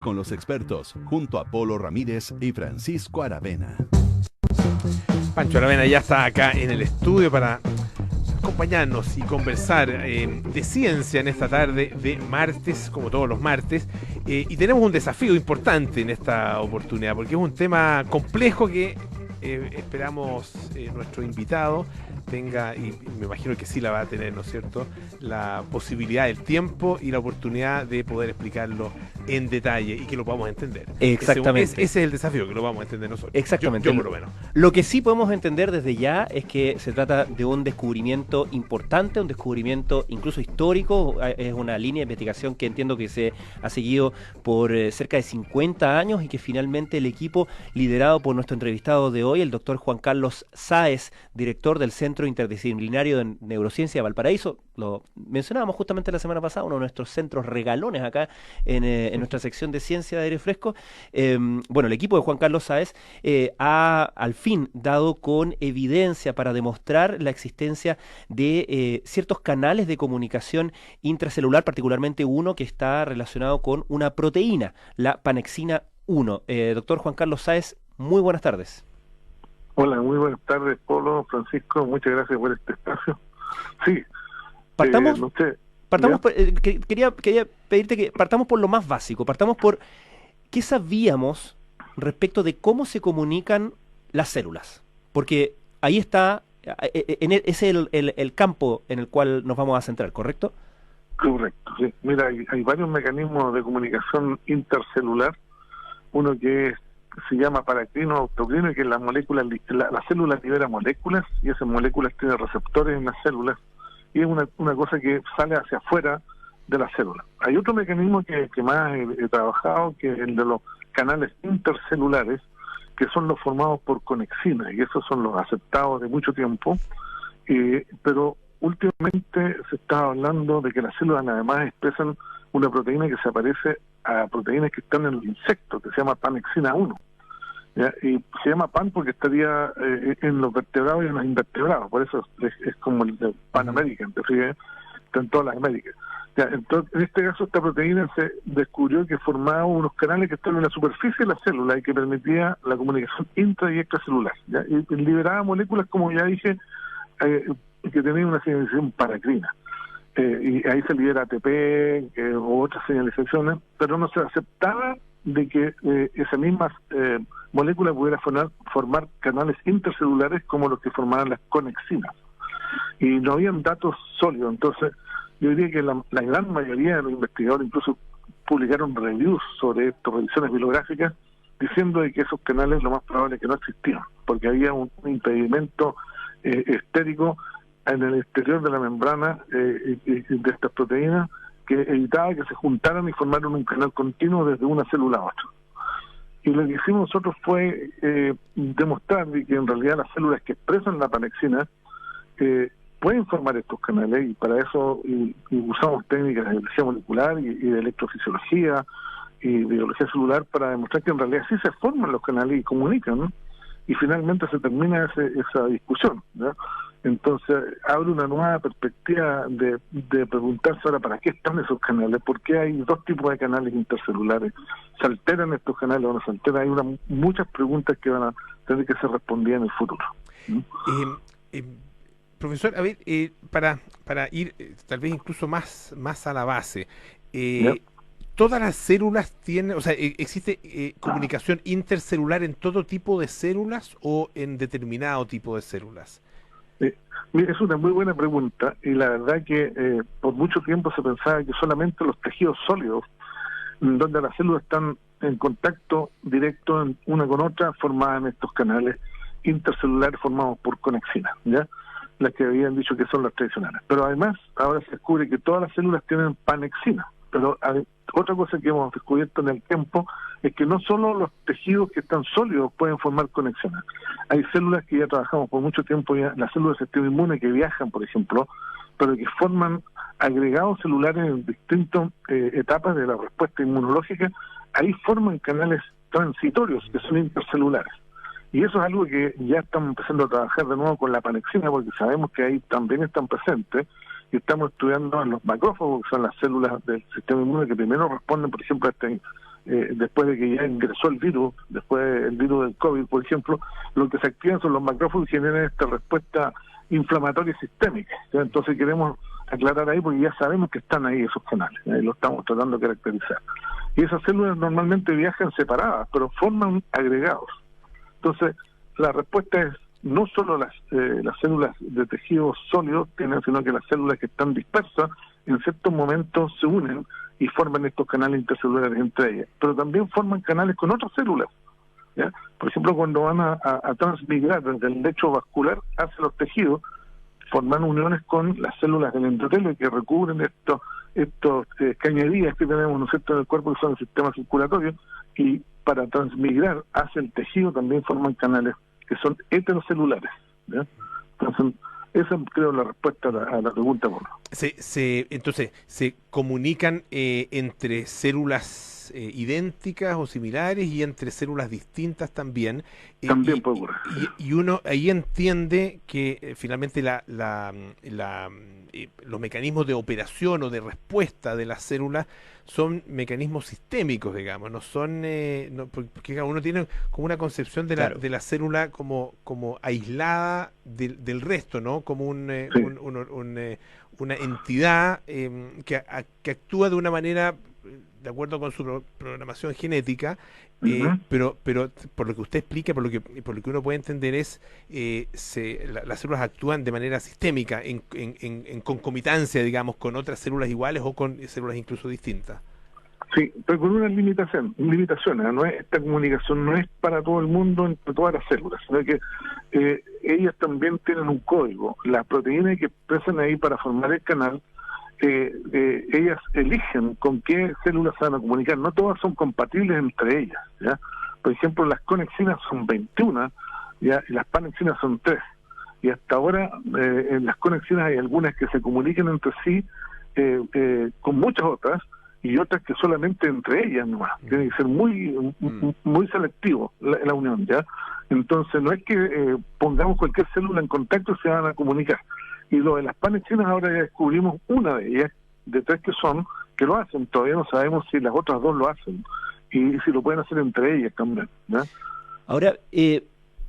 con los expertos, junto a Polo Ramírez y Francisco Aravena. Pancho Aravena ya está acá en el estudio para acompañarnos y conversar de ciencia en esta tarde de martes, como todos los martes, y tenemos un desafío importante en esta oportunidad, porque es un tema complejo que esperamos nuestro invitado tenga, y me imagino que sí la va a tener, ¿no es cierto?, la posibilidad, el tiempo y la oportunidad de poder explicarlo en detalle y que lo podamos entender. Exactamente. Ese es el desafío, que lo vamos a entender nosotros. Exactamente. Yo por lo menos. Lo que sí podemos entender desde ya es que se trata de un descubrimiento importante, un descubrimiento incluso histórico. Es una línea de investigación que entiendo que se ha seguido por cerca de 50 años y que finalmente el equipo liderado por nuestro entrevistado de hoy, el doctor Juan Carlos Sáez, director del Centro Interdisciplinario de Neurociencia de Valparaíso, lo mencionábamos justamente la semana pasada, uno de nuestros centros regalones acá en nuestra sección de ciencia de aire fresco. Bueno, el equipo de Juan Carlos Sáez ha al fin dado con evidencia para demostrar la existencia de ciertos canales de comunicación intracelular, particularmente uno que está relacionado con una proteína, la panexina 1. Doctor Juan Carlos Sáez, muy buenas tardes. Hola, muy buenas tardes, Polo, Francisco, muchas gracias por este espacio. Sí, partamos, no sé, quería pedirte que partamos por lo más básico, partamos por qué sabíamos respecto de cómo se comunican las células, porque ahí está, es el campo en el cual nos vamos a centrar, ¿correcto? Correcto, sí. Mira, hay varios mecanismos de comunicación intercelular, uno que se llama paracrino autocrino, que las moléculas, la célula libera moléculas y esas moléculas tienen receptores en las células y es una cosa que sale hacia afuera de la célula. Hay otro mecanismo que más he trabajado, que es el de los canales intercelulares, que son los formados por conexina, y esos son los aceptados de mucho tiempo, pero últimamente se está hablando de que las células además expresan una proteína que se parece a proteínas que están en el insecto, que se llama panexina 1. ¿Ya? Y se llama pan porque estaría en los vertebrados y en los invertebrados, por eso es como el de Pan American, ¿te fijas? Está en todas las Américas. ¿Ya? Entonces, en este caso, esta proteína se descubrió que formaba unos canales que están en la superficie de la célula y que permitía la comunicación intra y extracelular. ¿Ya? Y liberaba moléculas, como ya dije, que tenían una señalización paracrina. Y ahí se libera ATP u otras señalizaciones, pero no se aceptaba de que esa misma molécula pudiera formar canales intercelulares como los que formaban las conexinas. Y no habían datos sólidos, entonces yo diría que la gran mayoría de los investigadores incluso publicaron reviews sobre esto, revisiones bibliográficas, diciendo de que esos canales lo más probable es que no existían, porque había un impedimento estérico en el exterior de la membrana de estas proteínas que evitaba que se juntaran y formaran un canal continuo desde una célula a otra. Y lo que hicimos nosotros fue demostrar que en realidad las células que expresan la panexina pueden formar estos canales, y para eso usamos técnicas de biología molecular y de electrofisiología y biología celular para demostrar que en realidad sí se forman los canales y comunican, ¿no? Y finalmente se termina esa discusión, ¿no? Entonces abre una nueva perspectiva de preguntarse ahora para qué están esos canales, por qué hay dos tipos de canales intercelulares, se alteran estos canales o no se alteran. Hay muchas preguntas que van a tener que ser respondidas en el futuro. Profesor, a ver, para ir tal vez incluso más a la base, ¿todas las células tienen, o sea, existe comunicación intercelular en todo tipo de células o en determinado tipo de células? Mira, es una muy buena pregunta, y la verdad que por mucho tiempo se pensaba que solamente los tejidos sólidos, donde las células están en contacto directo una con otra, formaban estos canales intercelulares formados por conexina, ¿ya? Las que habían dicho que son las tradicionales. Pero además, ahora se descubre que todas las células tienen panexina. Pero otra cosa que hemos descubierto en el tiempo es que no solo los tejidos que están sólidos pueden formar conexiones. Hay células que ya trabajamos por mucho tiempo, ya las células del sistema inmune que viajan, por ejemplo, pero que forman agregados celulares en distintas etapas de la respuesta inmunológica. Ahí forman canales transitorios que son intercelulares. Y eso es algo que ya estamos empezando a trabajar de nuevo con la panexina, porque sabemos que ahí también están presentes, y estamos estudiando en los macrófagos, que son las células del sistema inmune que primero responden, por ejemplo, después de que ya ingresó el virus, después del virus del COVID, por ejemplo, lo que se activan son los macrófagos y generan esta respuesta inflamatoria sistémica. ¿Ya? Entonces queremos aclarar ahí porque ya sabemos que están ahí esos canales, lo estamos tratando de caracterizar. Y esas células normalmente viajan separadas, pero forman agregados. Entonces, la respuesta es no solo las células de tejidos sólidos tienen, sino que las células que están dispersas en ciertos momentos se unen y forman estos canales intercelulares entre ellas, pero también forman canales con otras células. ¿Ya? Por ejemplo, cuando van a transmigrar desde el lecho vascular hacia los tejidos, forman uniones con las células del endotelio que recubren estos cañerías que tenemos, ¿no es cierto?, en el cuerpo, que son el sistema circulatorio, y para transmigrar hacia el tejido también forman canales que son heterocelulares. ¿Ya? Entonces, esa creo la respuesta a la pregunta. Entonces, ¿se comunican entre células idénticas o similares y entre células distintas también? También puede ocurrir. Y uno ahí entiende que finalmente los mecanismos de operación o de respuesta de las células son mecanismos sistémicos, digamos, no son, porque uno tiene como una concepción de claro, de la célula como aislada del resto, ¿no? Como una entidad que actúa de una manera de acuerdo con su programación genética, pero por lo que usted explica, por lo que uno puede entender es las células actúan de manera sistémica, en concomitancia, digamos, con otras células iguales o con células incluso distintas. Sí, pero con unas limitaciones, ¿no? Esta comunicación no es para todo el mundo entre todas las células, sino que ellas también tienen un código. Las proteínas que expresan ahí para formar el canal, ellas eligen con qué células se van a comunicar. No todas son compatibles entre ellas, ¿ya? Por ejemplo, las conexinas son 21, ¿ya? Y las panexinas son 3. Y hasta ahora en las conexinas hay algunas que se comunican entre sí con muchas otras, y otras que solamente entre ellas nomás. Tiene que ser muy selectivo la unión, ¿ya? Entonces no es que pongamos cualquier célula en contacto y se van a comunicar. Y lo de las panexinas ahora ya descubrimos una de ellas, de 3 que lo hacen. Todavía no sabemos si las otras 2 lo hacen y si lo pueden hacer entre ellas también, ¿ya? Ahora,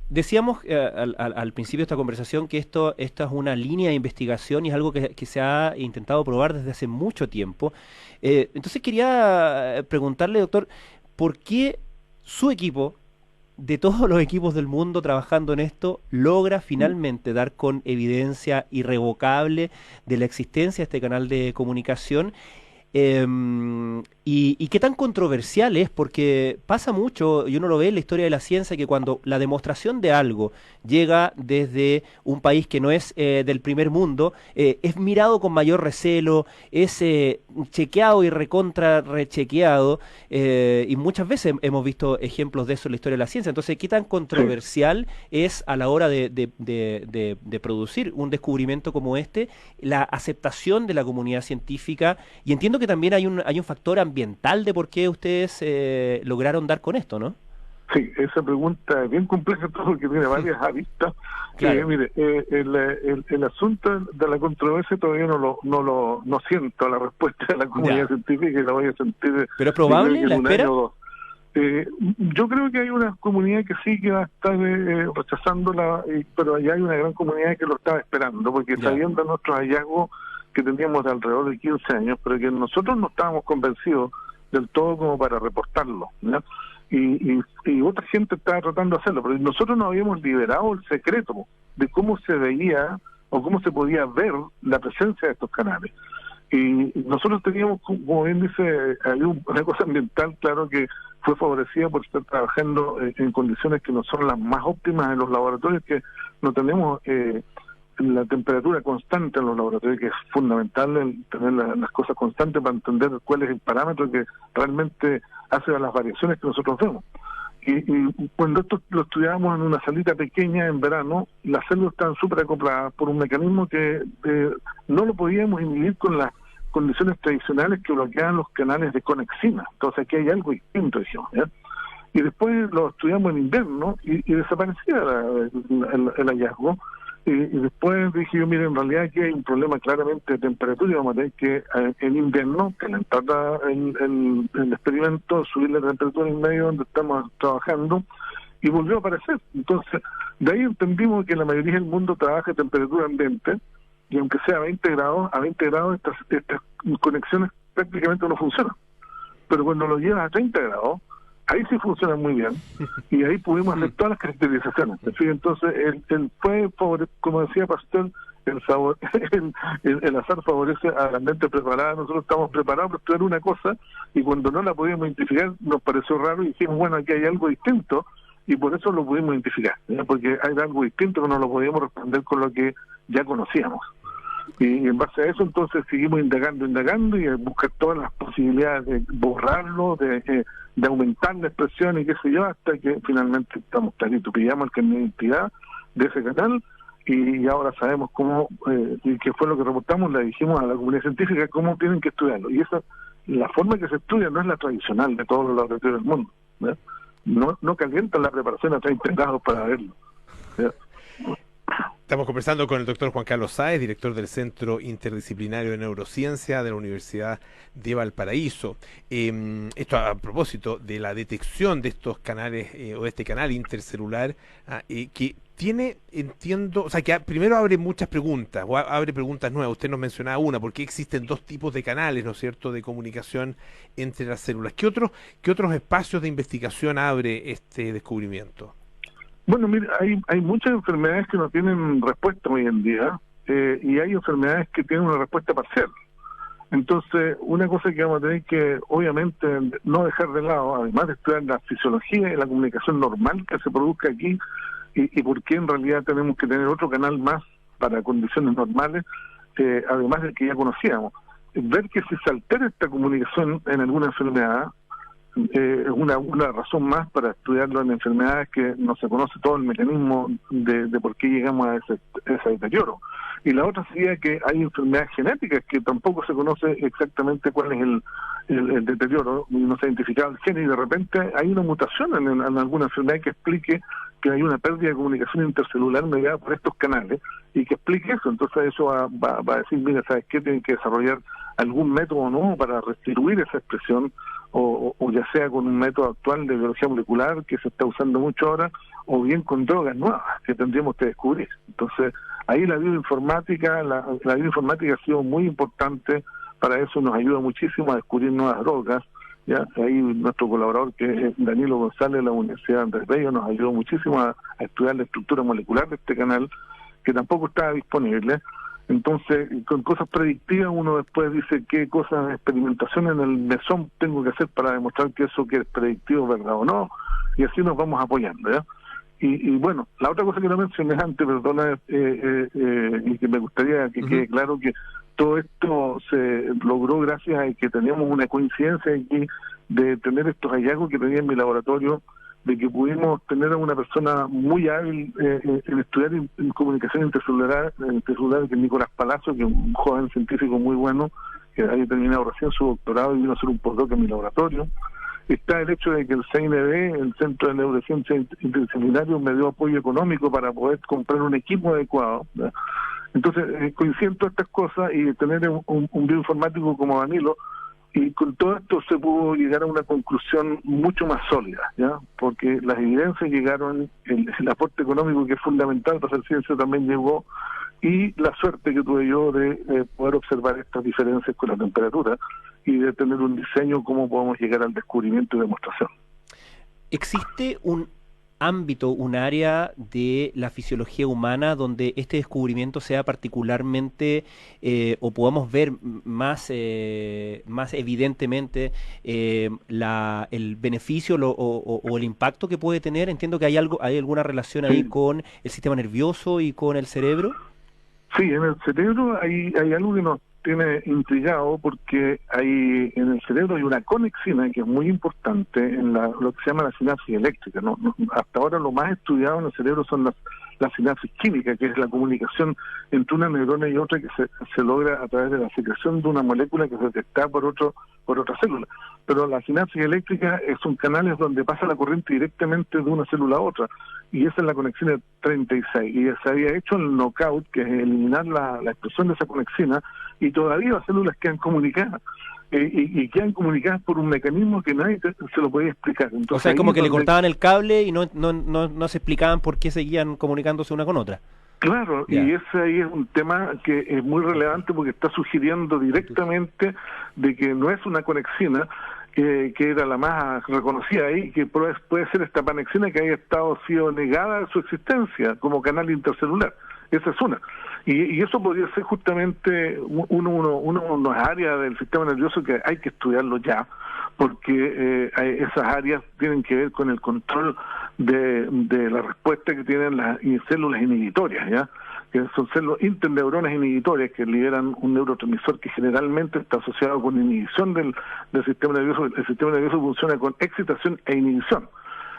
decíamos al principio de esta conversación que esto es una línea de investigación y es algo que se ha intentado probar desde hace mucho tiempo. Entonces quería preguntarle, doctor, ¿por qué su equipo, de todos los equipos del mundo trabajando en esto, logra finalmente dar con evidencia irrevocable de la existencia de este canal de comunicación? Y qué tan controversial es, porque pasa mucho, y uno lo ve en la historia de la ciencia, que cuando la demostración de algo llega desde un país que no es del primer mundo, es mirado con mayor recelo, es chequeado y rechequeado, y muchas veces hemos visto ejemplos de eso en la historia de la ciencia. Entonces, ¿qué tan controversial es a la hora de producir un descubrimiento como este, la aceptación de la comunidad científica? Y entiendo que también hay un factor ambiental de por qué ustedes lograron dar con esto, ¿no? Sí, esa pregunta es bien compleja, porque tiene varias aristas. Claro. Mire, el asunto de la controversia todavía no siento la respuesta de la comunidad científica, y la voy a sentir. ¿Pero es probable? ¿La espera? Yo creo que hay una comunidad que sí que va a estar rechazándola, pero allá hay una gran comunidad que lo está esperando, porque sabiendo nuestros hallazgos que teníamos de alrededor de 15 años, pero que nosotros no estábamos convencidos del todo como para reportarlo, ¿ya? Y otra gente estaba tratando de hacerlo, pero nosotros no habíamos liberado el secreto de cómo se veía o cómo se podía ver la presencia de estos canales. Y nosotros teníamos, como bien dice, había una cosa ambiental, claro, que fue favorecida por estar trabajando en condiciones que no son las más óptimas en los laboratorios, que no tenemos la temperatura constante en los laboratorios, que es fundamental tener las cosas constantes para entender cuál es el parámetro que realmente hace a las variaciones que nosotros vemos. Y cuando esto lo estudiábamos en una salita pequeña en verano, las células estaban súper acopladas por un mecanismo que no lo podíamos inhibir con las condiciones tradicionales que bloqueaban los canales de conexina. Entonces aquí hay algo distinto, dijimos, ¿ya? Y después lo estudiamos en invierno y desaparecía el hallazgo. Y después dije yo, mire, en realidad aquí hay un problema claramente de temperatura y vamos a tener que en invierno calentar el experimento, subir la temperatura en el medio donde estamos trabajando, y volvió a aparecer. Entonces, de ahí entendimos que la mayoría del mundo trabaja a temperatura ambiente, y aunque sea a 20 grados estas conexiones prácticamente no funcionan. Pero cuando lo llevas a 30 grados, ahí sí funciona muy bien, y ahí pudimos hacer todas las caracterizaciones. Entonces, el fue, como decía Pasteur, el azar favorece a la mente preparada. Nosotros estamos preparados para estudiar una cosa, y cuando no la podíamos identificar nos pareció raro y dijimos, bueno, aquí hay algo distinto, y por eso lo pudimos identificar, ¿no? Porque hay algo distinto que no lo podíamos responder con lo que ya conocíamos. Y en base a eso entonces seguimos indagando y buscar todas las posibilidades de borrarlo, de aumentar la expresión y qué sé yo, hasta que finalmente estamos claritos, pillamos el carnet de identidad de ese canal, y ahora sabemos cómo, y qué fue lo que reportamos, le dijimos a la comunidad científica cómo tienen que estudiarlo. Y esa, la forma que se estudia no es la tradicional de todos los laboratorios del mundo, ¿verdad? No calientan la preparación a 30 grados para verlo, ¿verdad? Estamos conversando con el doctor Juan Carlos Sáez, director del Centro Interdisciplinario de Neurociencia de la Universidad de Valparaíso. Esto a propósito de la detección de estos canales, o de este canal intercelular, que tiene, entiendo, o sea, que primero abre muchas preguntas, o abre preguntas nuevas. Usted nos mencionaba una, porque existen dos tipos de canales, ¿no es cierto?, de comunicación entre las células. ¿Qué otros espacios de investigación abre este descubrimiento? Bueno, mira, hay muchas enfermedades que no tienen respuesta hoy en día, y hay enfermedades que tienen una respuesta parcial. Entonces, una cosa que vamos a tener que, obviamente, no dejar de lado, además de estudiar la fisiología y la comunicación normal que se produzca aquí, y por qué en realidad tenemos que tener otro canal más para condiciones normales, además del que ya conocíamos. Ver que si se altera esta comunicación en alguna enfermedad, es una razón más para estudiarlo en enfermedades que no se conoce todo el mecanismo de por qué llegamos a ese deterioro. Y la otra sería que hay enfermedades genéticas que tampoco se conoce exactamente cuál es el deterioro, no se ha identificado el gen, y de repente hay una mutación en alguna enfermedad que explique que hay una pérdida de comunicación intercelular mediada por estos canales, y que explique eso. Entonces eso va a decir, mira, ¿sabes qué? Tienen que desarrollar algún método nuevo para restituir esa expresión, o ya sea con un método actual de biología molecular que se está usando mucho ahora, o bien con drogas nuevas que tendríamos que descubrir. Entonces, ahí la bioinformática ha sido muy importante. Para eso nos ayuda muchísimo a descubrir nuevas drogas. Ya ahí nuestro colaborador, que es Danilo González de la Universidad Andrés Bello, nos ayudó muchísimo a estudiar la estructura molecular de este canal, que tampoco estaba disponible. Entonces, con cosas predictivas uno después dice qué cosas de experimentación en el mesón tengo que hacer para demostrar que eso que es predictivo es verdad o no, y así nos vamos apoyando, ¿ya? Y bueno, la otra cosa que no mencioné antes, perdona, y que me gustaría que quede claro, que todo esto se logró gracias a que teníamos una coincidencia aquí de tener estos hallazgos que tenía en mi laboratorio, de que pudimos tener a una persona muy hábil en estudiar en comunicación intercelular, que es Nicolás Palacio, que es un joven científico muy bueno, que había terminado recién su doctorado y vino a hacer un postdoc en mi laboratorio. Está el hecho de que el CNB, el Centro de Neurociencia Interdisciplinario, me dio apoyo económico para poder comprar un equipo adecuado, ¿verdad? Entonces, coinciden todas estas cosas, y tener un bioinformático como Danilo, y con todo esto se pudo llegar a una conclusión mucho más sólida, ¿ya? Porque las evidencias llegaron, el aporte económico que es fundamental para hacer ciencia también llegó, y la suerte que tuve yo de poder observar estas diferencias con la temperatura y de tener un diseño cómo podemos llegar al descubrimiento y demostración. ¿Existe un ámbito, un área de la fisiología humana donde este descubrimiento sea particularmente, o podamos ver más evidentemente el beneficio o el impacto que puede tener? Entiendo que hay alguna relación ahí con el sistema nervioso y con el cerebro. Sí, en el cerebro hay algo que nos tiene intrigado, porque en el cerebro hay una conexina que es muy importante en lo que se llama la sinapsis eléctrica. Hasta ahora lo más estudiado en el cerebro son las sinapsis químicas, que es la comunicación entre una neurona y otra, que se logra a través de la secreción de una molécula que se detecta por por otra célula. Pero la sinapsis eléctrica son canales donde pasa la corriente directamente de una célula a otra, y esa es la conexina 36, y se había hecho el knockout, que es eliminar la expresión de esa conexina, y todavía las células quedan comunicadas, y quedan comunicadas por un mecanismo que nadie se lo podía explicar. Entonces, o sea, es como que le cortaban el cable y no se explicaban por qué seguían comunicándose una con otra. Claro, Yeah. Y ese ahí es un tema que es muy relevante porque está sugiriendo directamente de que no es una conexina, que era la más reconocida ahí, que puede ser esta panexina que haya sido negada su existencia como canal intercelular. Esa es una. Y eso podría ser justamente unas áreas del sistema nervioso que hay que estudiarlo ya, porque esas áreas tienen que ver con el control de la respuesta que tienen las células inhibitorias, ¿ya? Que son células interneuronas inhibitorias que liberan un neurotransmisor que generalmente está asociado con inhibición del sistema nervioso. El sistema nervioso funciona con excitación e inhibición.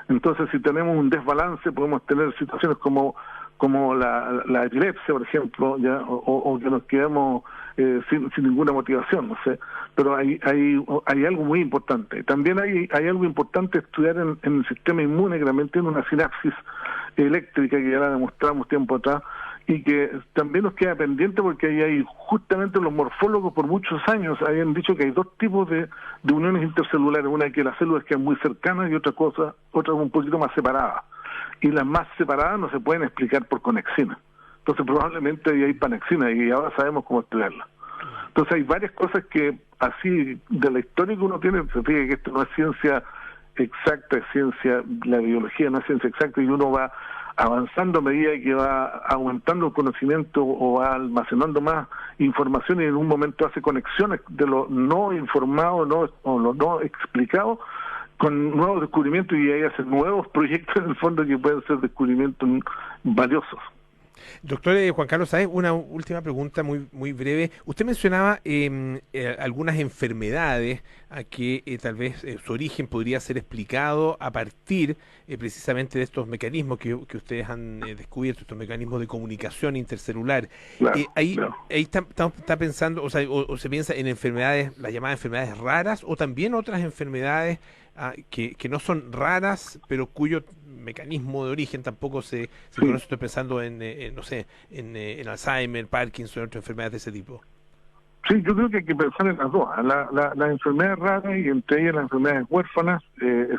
Entonces, si tenemos un desbalance, podemos tener situaciones como la epilepsia, por ejemplo, ya, o que nos quedamos sin ninguna motivación, no sé. Pero hay algo muy importante. También hay algo importante estudiar en el sistema inmune, que también tiene una sinapsis eléctrica que ya la demostramos tiempo atrás, y que también nos queda pendiente porque ahí hay justamente los morfólogos por muchos años habían dicho que hay dos tipos de uniones intercelulares, una que las células quedan muy cercanas y otra un poquito más separadas, y las más separadas no se pueden explicar por conexina. Entonces probablemente ahí hay panexina y ahora sabemos cómo estudiarla. Entonces hay varias cosas que así de la historia que uno tiene, se fija que esto no es ciencia exacta, es ciencia, la biología no es ciencia exacta, y uno va avanzando a medida que va aumentando el conocimiento o va almacenando más información, y en un momento hace conexiones de lo no informado o lo no explicado con nuevos descubrimientos, y ahí hace nuevos proyectos en el fondo que pueden ser descubrimientos valiosos. Doctor Juan Carlos Sáez, una última pregunta muy breve. Usted mencionaba algunas enfermedades a que tal vez su origen podría ser explicado a partir precisamente de estos mecanismos que ustedes han descubierto, estos mecanismos de comunicación intercelular. Claro, ahí claro. está pensando, o sea, o se piensa en enfermedades, las llamadas enfermedades raras, o también otras enfermedades que no son raras, pero cuyo mecanismo de origen tampoco se conoce. Estoy pensando en Alzheimer, Parkinson y otras enfermedades de ese tipo. Sí, yo creo que hay que pensar en las dos. Las enfermedades raras, y entre ellas las enfermedades huérfanas,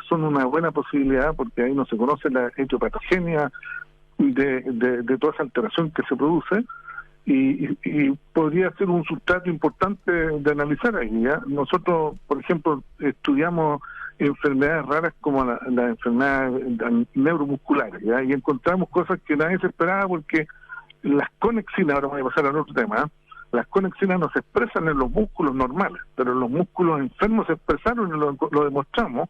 son una buena posibilidad porque ahí no se conoce la etiopatogenia de toda esa alteración que se produce, y podría ser un sustrato importante de analizar ahí, ¿ya? Nosotros, por ejemplo, estudiamos enfermedades raras como las enfermedades neuromusculares, ¿ya? Y encontramos cosas que nadie se esperaba, porque las conexinas, ahora voy a pasar al otro tema, ¿eh? Las conexinas no se expresan en los músculos normales, pero en los músculos enfermos se expresaron y lo demostramos,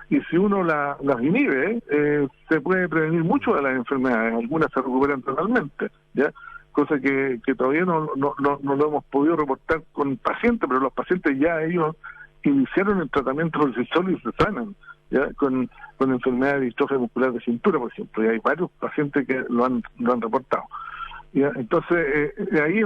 y si uno las inhibe, se puede prevenir mucho de las enfermedades, algunas se recuperan totalmente, ¿ya? Cosa que todavía no lo hemos podido reportar con pacientes, pero los pacientes ya ellos iniciaron el tratamiento por sí solos y se sanan, ¿ya? Con enfermedad de distrofia muscular de cintura, por ejemplo, y hay varios pacientes que lo han reportado. ¿Ya? Entonces, ahí es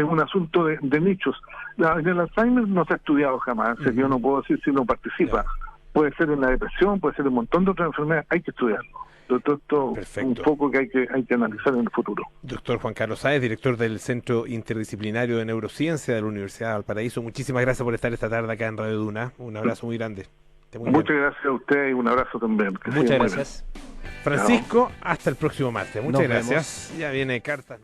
un asunto de nichos. En el Alzheimer no se ha estudiado jamás, así que yo no puedo decir si no participa. Puede ser en la depresión, puede ser en un montón de otras enfermedades, hay que estudiarlo. Esto es un foco que hay que analizar en el futuro. Doctor Juan Carlos Sáez, director del Centro Interdisciplinario de Neurociencia de la Universidad de Valparaíso, muchísimas gracias por estar esta tarde acá en Radio Duna. Un abrazo muy grande. Muchas gracias a usted y un abrazo también. Muchas gracias. Francisco, hasta el próximo martes. Muchas gracias. Ya viene cartas.